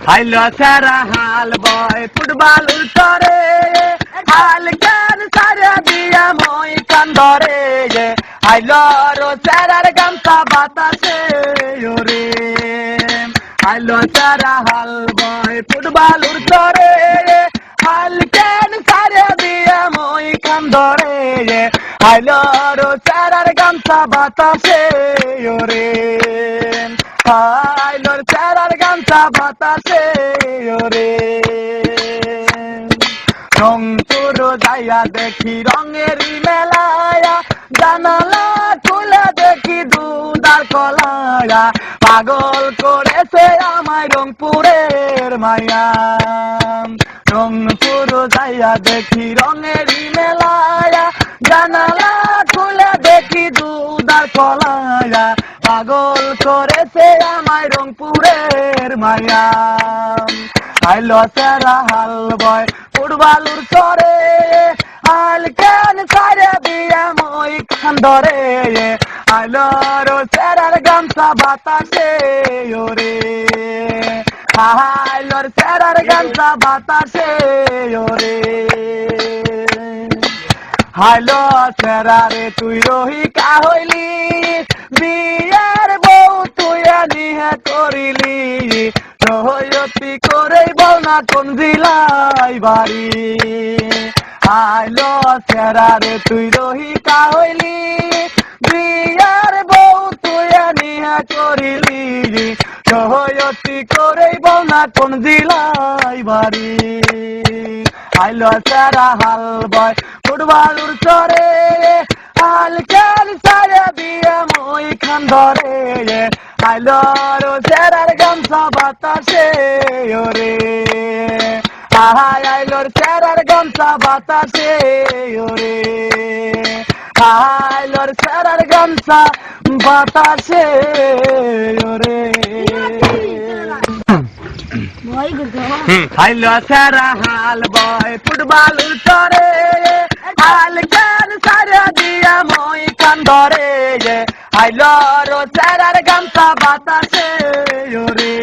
হাইলো সারা হাল বয় ফুটবল উল্টরে হাল কেন সারা দিয়া মই কান্দরে হাইলো রো সারার গামছা বাতাসে ওরে হাইলো সারা হাল বয় ফুটবল উল্টরে হাল কেন সারা দিয়া মই কান্দরে হাইলো রো সারার গামছা বাতাসে ওরে হাইলোর চারার গামছা বাতাসে ওরে রংপুর যাইয়া দেখি রঙেরই মেলায়া জানালা খুলে দেখি দুধার কলায়া পাগল করেছে আমায় রংপুরের মায়া রংপুর যাইয়া দেখি রঙেরই মেলায়া জানালা খুলে দেখি দুধার কলায়া পাগল করেছে আমায় রংপুরের মায়া আইলো সারা হাল বয় ফুটবলুর চরে হাল কেন সারে দিয়া মই খান্দরে আইলো রো সারার গামছা বাতাসে ওরে আইলোর সারার গামছা বাতাসে ওরে হাইলো সেরারে তুই রহিকা হইলি বিয়ার বউ তুই নিহে করিলি রহয়তি করে বল না কোন জিলাই বাড়ি হাইলো সেরারে তুই রহিকা হইলি বিয়ার বউ তুই নিহে করিলি রহয়তি করে বল না কোন জিলাই বাড়ি হাইলো সারা হাল বয় ফুটবলুর চরে হাল কেন সারে দিয়ে মই খান্দরে হাইলো রো সারার গামছা বাতাসে ওরে হাইলোর সারার গামছা বাতাসে ওরে হাইলোর সারার গামছা বাতাসে ওরে হাইলো সারা হাল বয় ফুটবলুর চরে হাল কেন সারা দিয়া মই কান্দরে হাইলো রো সারার গামছা বাতাসে ওরে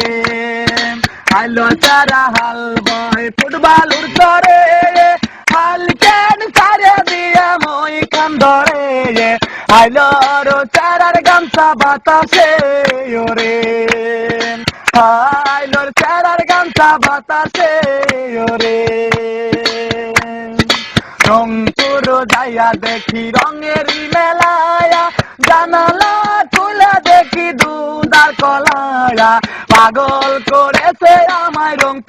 হাইলো সারা হাল বয় ফুটবলুর চরে হাল কেন সারা দিয়া মই কান্দরে হাইলো রো সারার গামছা বাতাসে ওরে হাইলোর চারার গামছা বাতাসে ওরে রংপুর যাইয়া দেখি রঙেরই মেলায়া জানালা খুলে দেখি দুধার কলায়া পাগল করেছে আমায় রংপুর